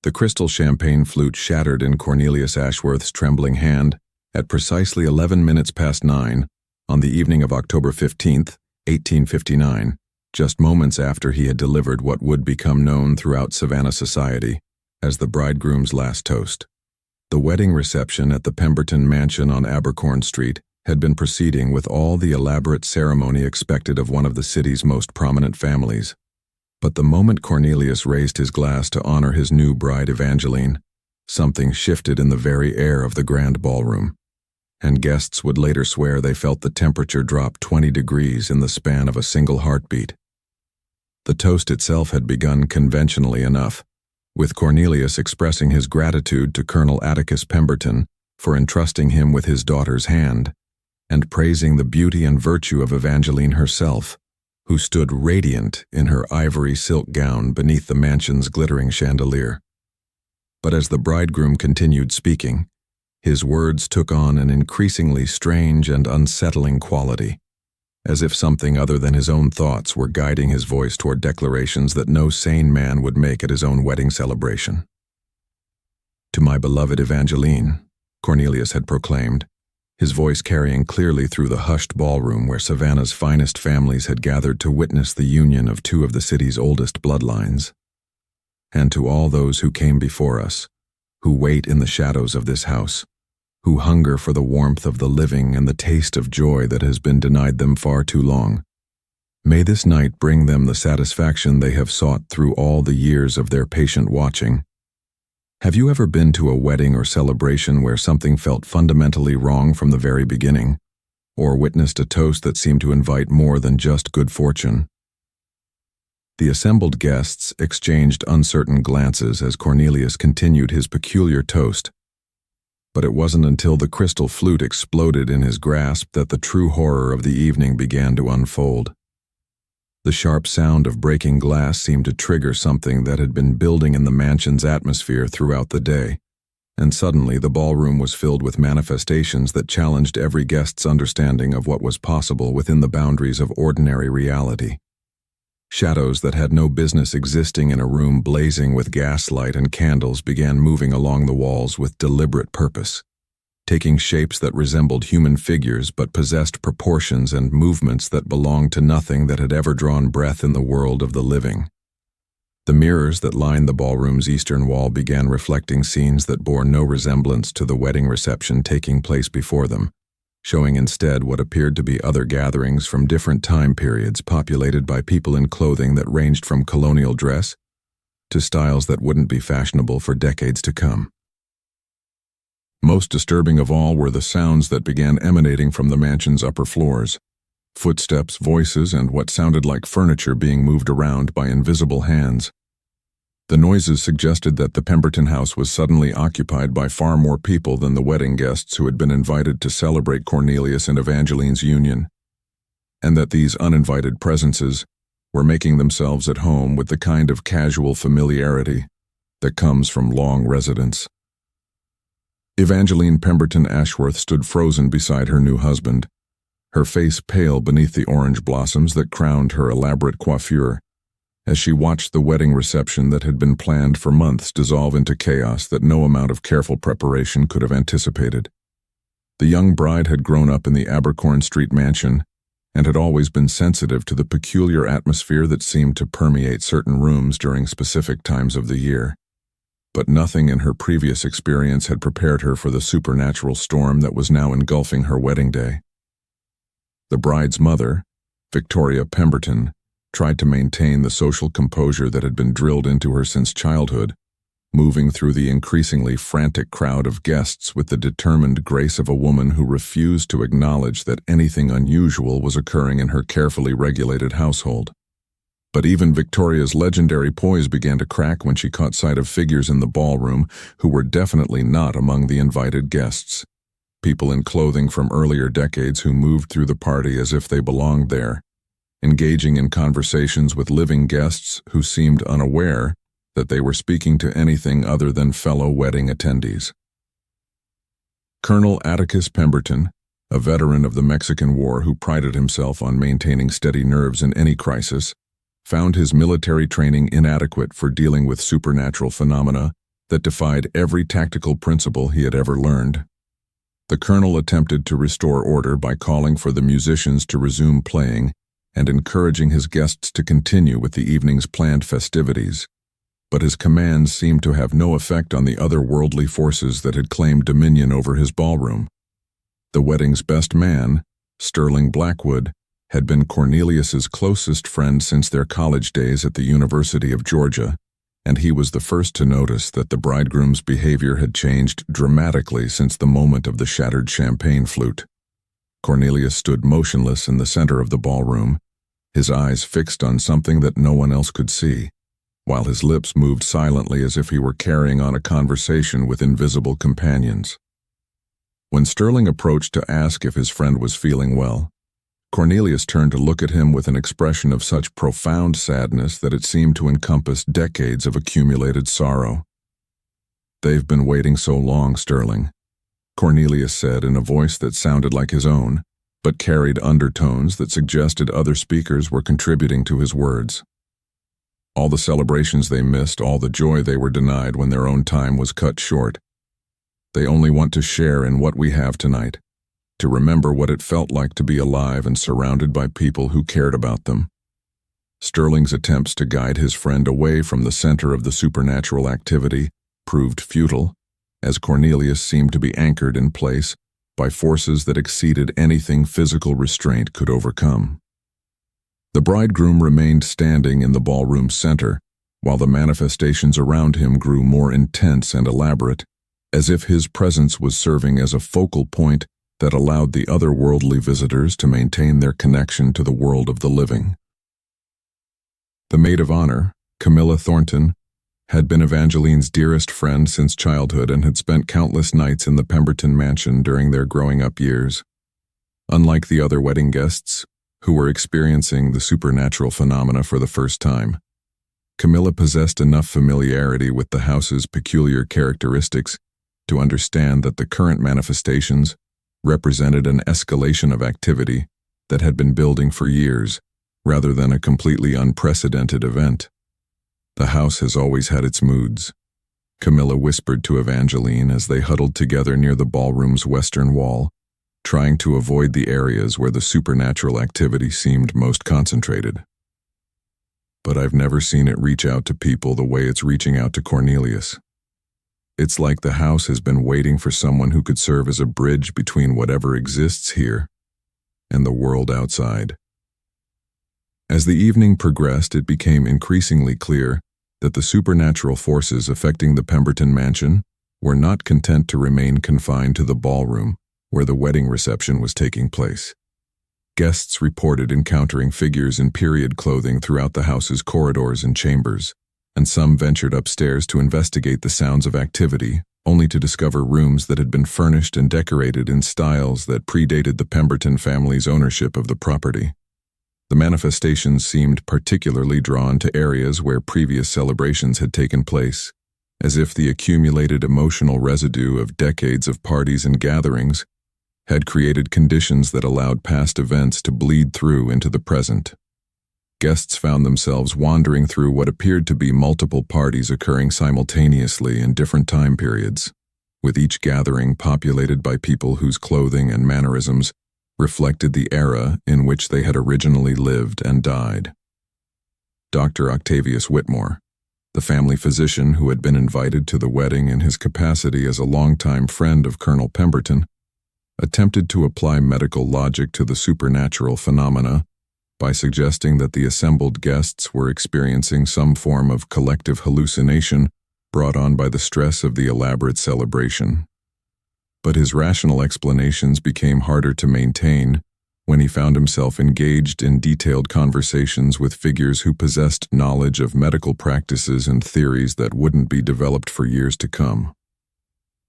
The crystal champagne flute shattered in Cornelius Ashworth's trembling hand at precisely 11 minutes past 9 on the evening of October 15th, 1859, just moments after he had delivered what would become known throughout Savannah society as the bridegroom's last toast. The wedding reception at the Pemberton mansion on Abercorn Street had been proceeding with all the elaborate ceremony expected of one of the city's most prominent families. But the moment Cornelius raised his glass to honor his new bride Evangeline, something shifted in the very air of the grand ballroom, and guests would later swear they felt the temperature drop 20 degrees in the span of a single heartbeat. The toast itself had begun conventionally enough, with Cornelius expressing his gratitude to Colonel Atticus Pemberton for entrusting him with his daughter's hand, and praising the beauty and virtue of Evangeline herself, who stood radiant in her ivory silk gown beneath the mansion's glittering chandelier. But as the bridegroom continued speaking, his words took on an increasingly strange and unsettling quality, as if something other than his own thoughts were guiding his voice toward declarations that no sane man would make at his own wedding celebration. "To my beloved Evangeline," Cornelius had proclaimed, his voice carrying clearly through the hushed ballroom where Savannah's finest families had gathered to witness the union of two of the city's oldest bloodlines. "And to all those who came before us, who wait in the shadows of this house, who hunger for the warmth of the living and the taste of joy that has been denied them far too long, may this night bring them the satisfaction they have sought through all the years of their patient watching. Have you ever been to a wedding or celebration where something felt fundamentally wrong from the very beginning, or witnessed a toast that seemed to invite more than just good fortune?" The assembled guests exchanged uncertain glances as Cornelius continued his peculiar toast, but it wasn't until the crystal flute exploded in his grasp that the true horror of the evening began to unfold. The sharp sound of breaking glass seemed to trigger something that had been building in the mansion's atmosphere throughout the day, and suddenly the ballroom was filled with manifestations that challenged every guest's understanding of what was possible within the boundaries of ordinary reality. Shadows that had no business existing in a room blazing with gaslight and candles began moving along the walls with deliberate purpose, taking shapes that resembled human figures but possessed proportions and movements that belonged to nothing that had ever drawn breath in the world of the living. The mirrors that lined the ballroom's eastern wall began reflecting scenes that bore no resemblance to the wedding reception taking place before them, showing instead what appeared to be other gatherings from different time periods populated by people in clothing that ranged from colonial dress to styles that wouldn't be fashionable for decades to come. Most disturbing of all were the sounds that began emanating from the mansion's upper floors. Footsteps, voices, and what sounded like furniture being moved around by invisible hands. The noises suggested that the Pemberton house was suddenly occupied by far more people than the wedding guests who had been invited to celebrate Cornelius and Evangeline's union, and that these uninvited presences were making themselves at home with the kind of casual familiarity that comes from long residence. Evangeline Pemberton Ashworth stood frozen beside her new husband, her face pale beneath the orange blossoms that crowned her elaborate coiffure, as she watched the wedding reception that had been planned for months dissolve into chaos that no amount of careful preparation could have anticipated. The young bride had grown up in the Abercorn Street mansion and had always been sensitive to the peculiar atmosphere that seemed to permeate certain rooms during specific times of the year. But nothing in her previous experience had prepared her for the supernatural storm that was now engulfing her wedding day. The bride's mother, Victoria Pemberton, tried to maintain the social composure that had been drilled into her since childhood, moving through the increasingly frantic crowd of guests with the determined grace of a woman who refused to acknowledge that anything unusual was occurring in her carefully regulated household. But even Victoria's legendary poise began to crack when she caught sight of figures in the ballroom who were definitely not among the invited guests. People in clothing from earlier decades who moved through the party as if they belonged there, engaging in conversations with living guests who seemed unaware that they were speaking to anything other than fellow wedding attendees. Colonel Atticus Pemberton, a veteran of the Mexican War who prided himself on maintaining steady nerves in any crisis, found his military training inadequate for dealing with supernatural phenomena that defied every tactical principle he had ever learned. The colonel attempted to restore order by calling for the musicians to resume playing and encouraging his guests to continue with the evening's planned festivities, but his commands seemed to have no effect on the otherworldly forces that had claimed dominion over his ballroom. The wedding's best man, Sterling Blackwood, had been Cornelius's closest friend since their college days at the University of Georgia, and he was the first to notice that the bridegroom's behavior had changed dramatically since the moment of the shattered champagne flute. Cornelius stood motionless in the center of the ballroom, his eyes fixed on something that no one else could see, while his lips moved silently as if he were carrying on a conversation with invisible companions. When Sterling approached to ask if his friend was feeling well, Cornelius turned to look at him with an expression of such profound sadness that it seemed to encompass decades of accumulated sorrow. "They've been waiting so long, Sterling," Cornelius said in a voice that sounded like his own, but carried undertones that suggested other speakers were contributing to his words. "All the celebrations they missed, all the joy they were denied when their own time was cut short. They only want to share in what we have tonight, to remember what it felt like to be alive and surrounded by people who cared about them." Sterling's attempts to guide his friend away from the center of the supernatural activity proved futile, as Cornelius seemed to be anchored in place by forces that exceeded anything physical restraint could overcome. The bridegroom remained standing in the ballroom center, while the manifestations around him grew more intense and elaborate, as if his presence was serving as a focal point that allowed the otherworldly visitors to maintain their connection to the world of the living. The maid of honor, Camilla Thornton, had been Evangeline's dearest friend since childhood and had spent countless nights in the Pemberton mansion during their growing-up years. Unlike the other wedding guests, who were experiencing the supernatural phenomena for the first time, Camilla possessed enough familiarity with the house's peculiar characteristics to understand that the current manifestations represented an escalation of activity that had been building for years, rather than a completely unprecedented event. "The house has always had its moods," Camilla whispered to Evangeline as they huddled together near the ballroom's western wall, trying to avoid the areas where the supernatural activity seemed most concentrated. "But I've never seen it reach out to people the way it's reaching out to Cornelius. It's like the house has been waiting for someone who could serve as a bridge between whatever exists here and the world outside." As the evening progressed, it became increasingly clear that the supernatural forces affecting the Pemberton mansion were not content to remain confined to the ballroom where the wedding reception was taking place. Guests reported encountering figures in period clothing throughout the house's corridors and chambers, and some ventured upstairs to investigate the sounds of activity, only to discover rooms that had been furnished and decorated in styles that predated the Pemberton family's ownership of the property. The manifestations seemed particularly drawn to areas where previous celebrations had taken place, as if the accumulated emotional residue of decades of parties and gatherings had created conditions that allowed past events to bleed through into the present. Guests found themselves wandering through what appeared to be multiple parties occurring simultaneously in different time periods, with each gathering populated by people whose clothing and mannerisms reflected the era in which they had originally lived and died. Dr. Octavius Whitmore, the family physician who had been invited to the wedding in his capacity as a longtime friend of Colonel Pemberton, attempted to apply medical logic to the supernatural phenomena by suggesting that the assembled guests were experiencing some form of collective hallucination brought on by the stress of the elaborate celebration. But his rational explanations became harder to maintain when he found himself engaged in detailed conversations with figures who possessed knowledge of medical practices and theories that wouldn't be developed for years to come.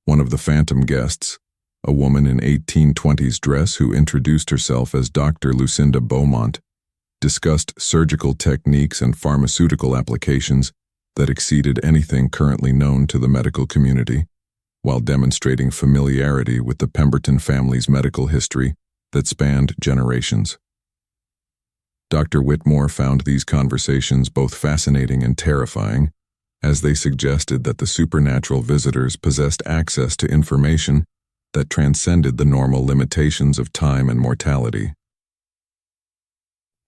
One of the phantom guests, a woman in 1820s dress who introduced herself as Dr. Lucinda Beaumont, discussed surgical techniques and pharmaceutical applications that exceeded anything currently known to the medical community, while demonstrating familiarity with the Pemberton family's medical history that spanned generations. Dr. Whitmore found these conversations both fascinating and terrifying, as they suggested that the supernatural visitors possessed access to information that transcended the normal limitations of time and mortality.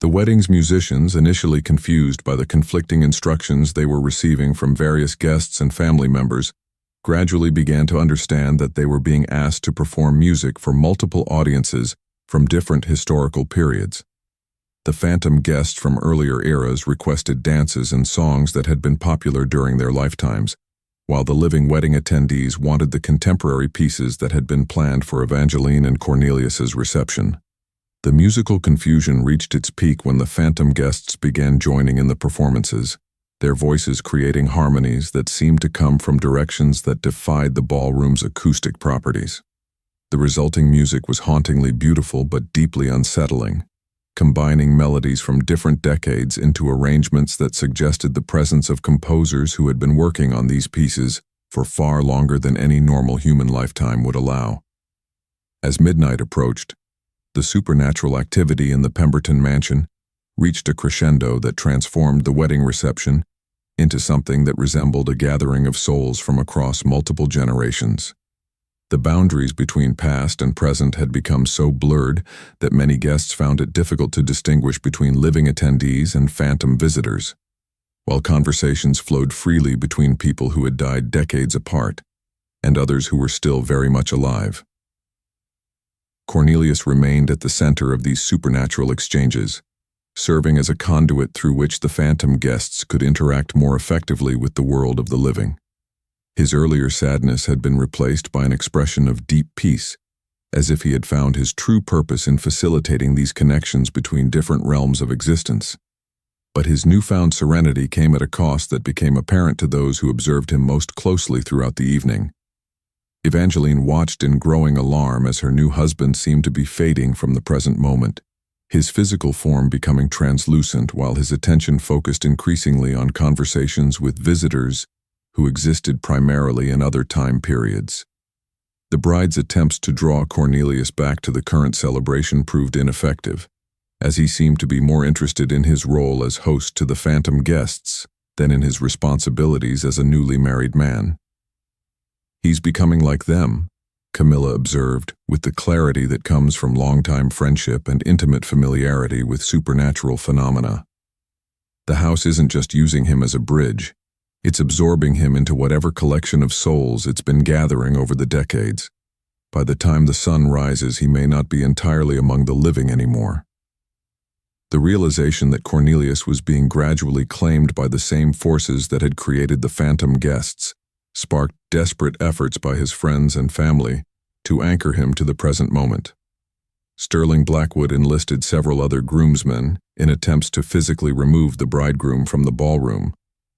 The wedding's musicians, initially confused by the conflicting instructions they were receiving from various guests and family members, gradually began to understand that they were being asked to perform music for multiple audiences from different historical periods. The phantom guests from earlier eras requested dances and songs that had been popular during their lifetimes, while the living wedding attendees wanted the contemporary pieces that had been planned for Evangeline and Cornelius's reception. The musical confusion reached its peak when the phantom guests began joining in the performances, their voices creating harmonies that seemed to come from directions that defied the ballroom's acoustic properties. The resulting music was hauntingly beautiful but deeply unsettling, combining melodies from different decades into arrangements that suggested the presence of composers who had been working on these pieces for far longer than any normal human lifetime would allow. As midnight approached, the supernatural activity in the Pemberton mansion reached a crescendo that transformed the wedding reception into something that resembled a gathering of souls from across multiple generations. The boundaries between past and present had become so blurred that many guests found it difficult to distinguish between living attendees and phantom visitors, while conversations flowed freely between people who had died decades apart and others who were still very much alive. Cornelius remained at the center of these supernatural exchanges, serving as a conduit through which the phantom guests could interact more effectively with the world of the living. His earlier sadness had been replaced by an expression of deep peace, as if he had found his true purpose in facilitating these connections between different realms of existence. But his newfound serenity came at a cost that became apparent to those who observed him most closely throughout the evening. Evangeline watched in growing alarm as her new husband seemed to be fading from the present moment, his physical form becoming translucent while his attention focused increasingly on conversations with visitors who existed primarily in other time periods. The bride's attempts to draw Cornelius back to the current celebration proved ineffective, as he seemed to be more interested in his role as host to the phantom guests than in his responsibilities as a newly married man. "He's becoming like them," Camilla observed, with the clarity that comes from longtime friendship and intimate familiarity with supernatural phenomena. The house isn't just using him as a bridge, it's absorbing him into whatever collection of souls it's been gathering over the decades. By the time the sun rises, he may not be entirely among the living anymore. The realization that Cornelius was being gradually claimed by the same forces that had created the phantom guests sparked desperate efforts by his friends and family to anchor him to the present moment. Sterling Blackwood enlisted several other groomsmen in attempts to physically remove the bridegroom from the ballroom,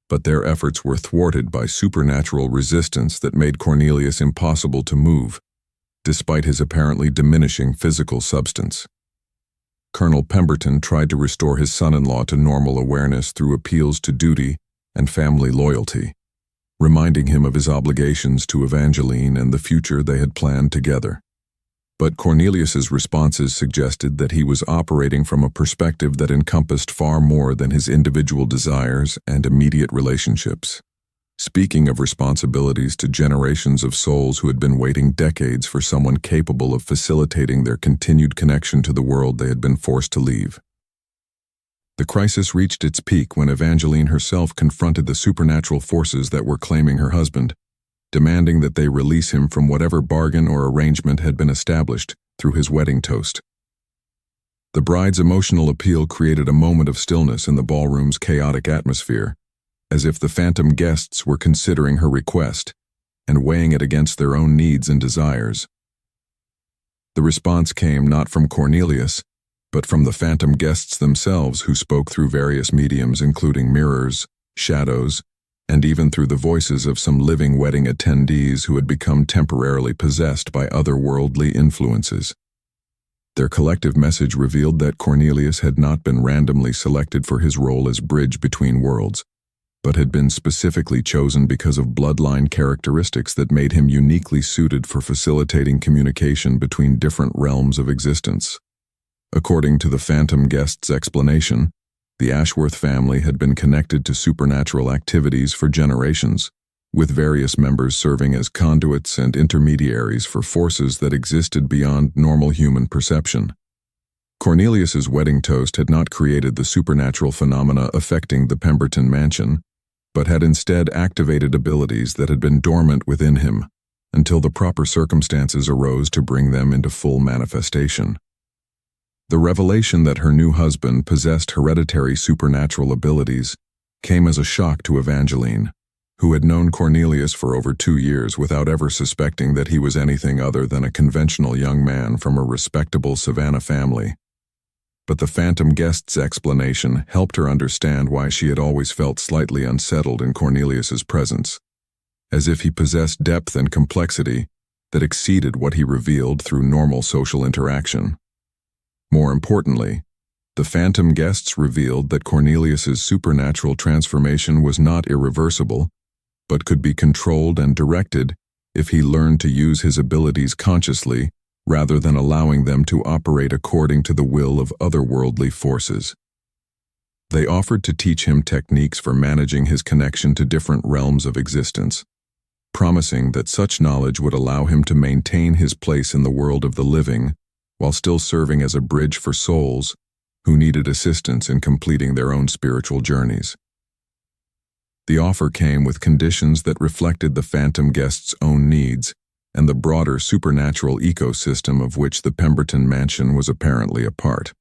but their efforts were thwarted by supernatural resistance that made Cornelius impossible to move, despite his apparently diminishing physical substance. Colonel Pemberton tried to restore his son-in-law to normal awareness through appeals to duty and family loyalty, reminding him of his obligations to Evangeline and the future they had planned together. But Cornelius's responses suggested that he was operating from a perspective that encompassed far more than his individual desires and immediate relationships. Speaking of responsibilities to generations of souls who had been waiting decades for someone capable of facilitating their continued connection to the world they had been forced to leave. The crisis reached its peak when Evangeline herself confronted the supernatural forces that were claiming her husband, demanding that they release him from whatever bargain or arrangement had been established through his wedding toast. The bride's emotional appeal created a moment of stillness in the ballroom's chaotic atmosphere, as if the phantom guests were considering her request and weighing it against their own needs and desires. The response came not from Cornelius, but from the phantom guests themselves, who spoke through various mediums including mirrors, shadows, and even through the voices of some living wedding attendees who had become temporarily possessed by otherworldly influences. Their collective message revealed that Cornelius had not been randomly selected for his role as bridge between worlds, but had been specifically chosen because of bloodline characteristics that made him uniquely suited for facilitating communication between different realms of existence. According to the phantom guest's explanation, The Ashworth family had been connected to supernatural activities for generations, with various members serving as conduits and intermediaries for forces that existed beyond normal human perception. Cornelius's wedding toast had not created the supernatural phenomena affecting the Pemberton mansion, but had instead activated abilities that had been dormant within him until the proper circumstances arose to bring them into full manifestation. The revelation that her new husband possessed hereditary supernatural abilities came as a shock to Evangeline, who had known Cornelius for over 2 years without ever suspecting that he was anything other than a conventional young man from a respectable Savannah family. But the phantom guest's explanation helped her understand why she had always felt slightly unsettled in Cornelius's presence, as if he possessed depth and complexity that exceeded what he revealed through normal social interaction. More importantly, the phantom guests revealed that Cornelius's supernatural transformation was not irreversible, but could be controlled and directed if he learned to use his abilities consciously rather than allowing them to operate according to the will of otherworldly forces. They offered to teach him techniques for managing his connection to different realms of existence, promising that such knowledge would allow him to maintain his place in the world of the living while still serving as a bridge for souls who needed assistance in completing their own spiritual journeys. The offer came with conditions that reflected the phantom guest's own needs and the broader supernatural ecosystem of which the Pemberton mansion was apparently a part.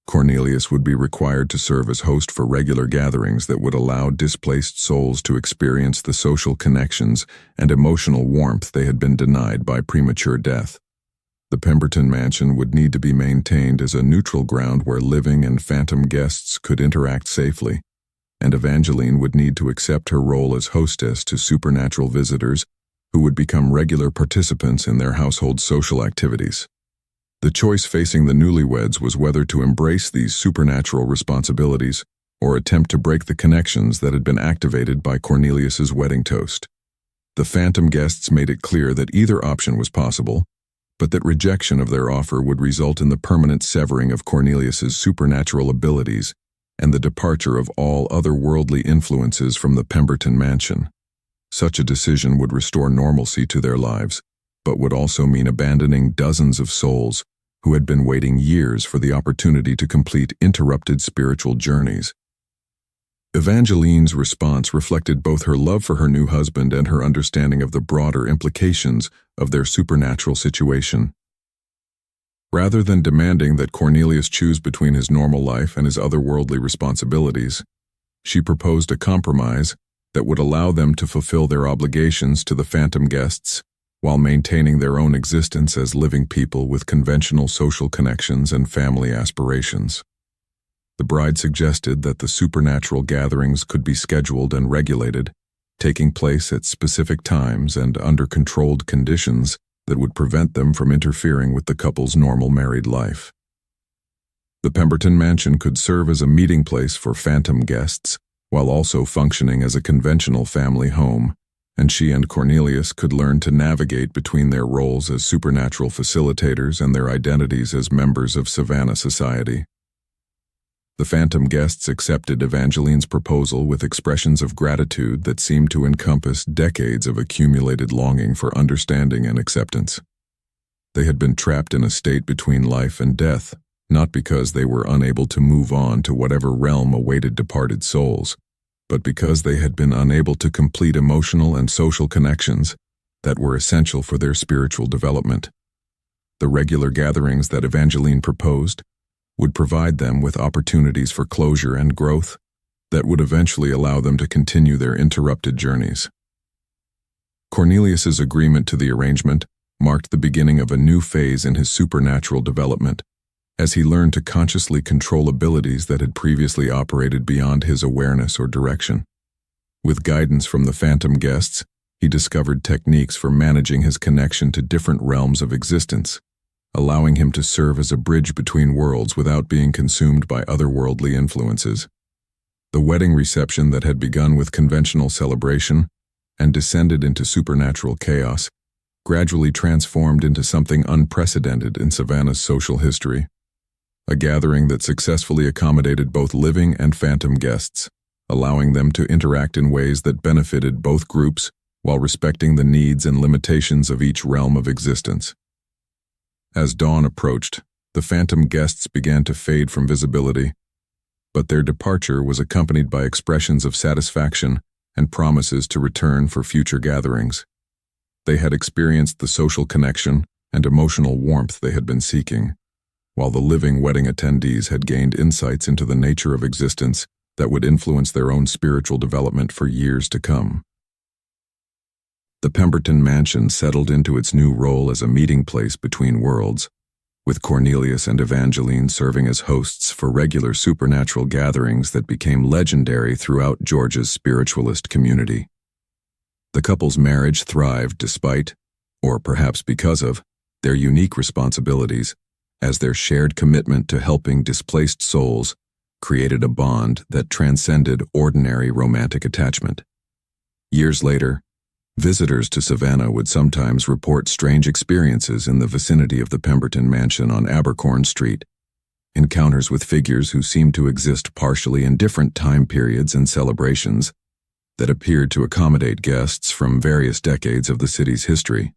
Cornelius would be required to serve as host for regular gatherings that would allow displaced souls to experience the social connections and emotional warmth they had been denied by premature death. The Pemberton mansion would need to be maintained as a neutral ground where living and phantom guests could interact safely, and Evangeline would need to accept her role as hostess to supernatural visitors who would become regular participants in their household social activities. The choice facing the newlyweds was whether to embrace these supernatural responsibilities or attempt to break the connections that had been activated by Cornelius's wedding toast. The phantom guests made it clear that either option was possible, but that rejection of their offer would result in the permanent severing of Cornelius's supernatural abilities and the departure of all otherworldly influences from the Pemberton mansion. Such a decision would restore normalcy to their lives, but would also mean abandoning dozens of souls who had been waiting years for the opportunity to complete interrupted spiritual journeys. Evangeline's response reflected both her love for her new husband and her understanding of the broader implications of their supernatural situation. Rather than demanding that Cornelius choose between his normal life and his otherworldly responsibilities, she proposed a compromise that would allow them to fulfill their obligations to the phantom guests while maintaining their own existence as living people with conventional social connections and family aspirations. The bride suggested that the supernatural gatherings could be scheduled and regulated, taking place at specific times and under controlled conditions that would prevent them from interfering with the couple's normal married life. The Pemberton mansion could serve as a meeting place for phantom guests, while also functioning as a conventional family home, and she and Cornelius could learn to navigate between their roles as supernatural facilitators and their identities as members of Savannah society. The phantom guests accepted Evangeline's proposal with expressions of gratitude that seemed to encompass decades of accumulated longing for understanding and acceptance. They had been trapped in a state between life and death, not because they were unable to move on to whatever realm awaited departed souls, but because they had been unable to complete emotional and social connections that were essential for their spiritual development. The regular gatherings that Evangeline proposed would provide them with opportunities for closure and growth that would eventually allow them to continue their interrupted journeys. Cornelius's agreement to the arrangement marked the beginning of a new phase in his supernatural development, as he learned to consciously control abilities that had previously operated beyond his awareness or direction. With guidance from the phantom guests, he discovered techniques for managing his connection to different realms of existence, allowing him to serve as a bridge between worlds without being consumed by otherworldly influences. The wedding reception that had begun with conventional celebration and descended into supernatural chaos gradually transformed into something unprecedented in Savannah's social history. a gathering that successfully accommodated both living and phantom guests, allowing them to interact in ways that benefited both groups while respecting the needs and limitations of each realm of existence. As dawn approached, the phantom guests began to fade from visibility, but their departure was accompanied by expressions of satisfaction and promises to return for future gatherings. They had experienced the social connection and emotional warmth they had been seeking, while the living wedding attendees had gained insights into the nature of existence that would influence their own spiritual development for years to come. The Pemberton Mansion settled into its new role as a meeting place between worlds, with Cornelius and Evangeline serving as hosts for regular supernatural gatherings that became legendary throughout Georgia's spiritualist community. The couple's marriage thrived despite, or perhaps because of, their unique responsibilities, as their shared commitment to helping displaced souls created a bond that transcended ordinary romantic attachment. Years later, visitors to Savannah would sometimes report strange experiences in the vicinity of the Pemberton Mansion on Abercorn Street, encounters with figures who seemed to exist partially in different time periods and celebrations that appeared to accommodate guests from various decades of the city's history.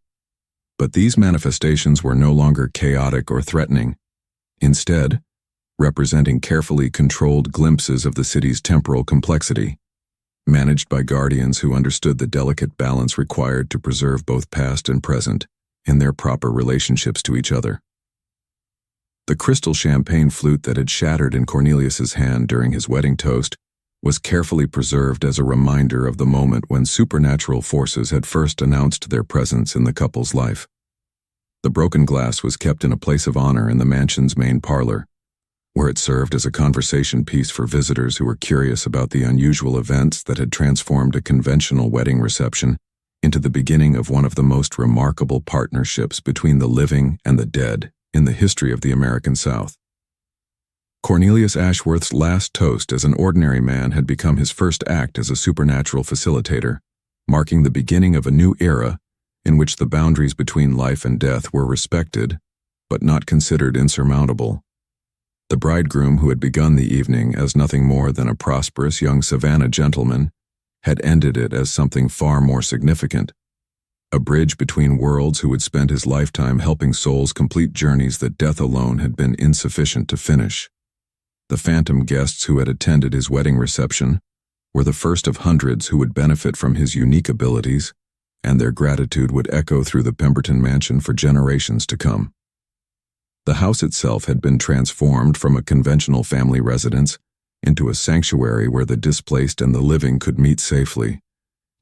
But these manifestations were no longer chaotic or threatening, instead, representing carefully controlled glimpses of the city's temporal complexity, managed by guardians who understood the delicate balance required to preserve both past and present in their proper relationships to each other. The crystal champagne flute that had shattered in Cornelius's hand during his wedding toast was carefully preserved as a reminder of the moment when supernatural forces had first announced their presence in the couple's life. The broken glass was kept in a place of honor in the mansion's main parlor, where it served as a conversation piece for visitors who were curious about the unusual events that had transformed a conventional wedding reception into the beginning of one of the most remarkable partnerships between the living and the dead in the history of the American South. Cornelius Ashworth's last toast as an ordinary man had become his first act as a supernatural facilitator, marking the beginning of a new era in which the boundaries between life and death were respected, but not considered insurmountable. The bridegroom, who had begun the evening as nothing more than a prosperous young Savannah gentleman, had ended it as something far more significant, a bridge between worlds who would spend his lifetime helping souls complete journeys that death alone had been insufficient to finish. The phantom guests who had attended his wedding reception were the first of hundreds who would benefit from his unique abilities, and their gratitude would echo through the Pemberton Mansion for generations to come. The house itself had been transformed from a conventional family residence into a sanctuary where the displaced and the living could meet safely,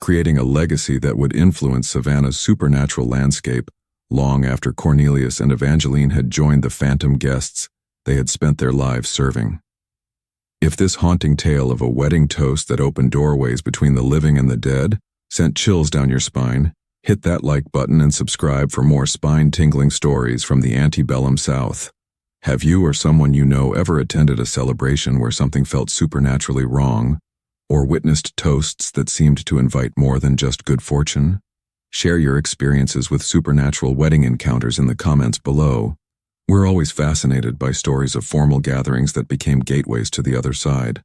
creating a legacy that would influence Savannah's supernatural landscape long after Cornelius and Evangeline had joined the phantom guests they had spent their lives serving. If this haunting tale of a wedding toast that opened doorways between the living and the dead sent chills down your spine, hit that like button and subscribe for more spine-tingling stories from the antebellum South. Have you or someone you know ever attended a celebration where something felt supernaturally wrong, or witnessed toasts that seemed to invite more than just good fortune? Share your experiences with supernatural wedding encounters in the comments below. We're always fascinated by stories of formal gatherings that became gateways to the other side.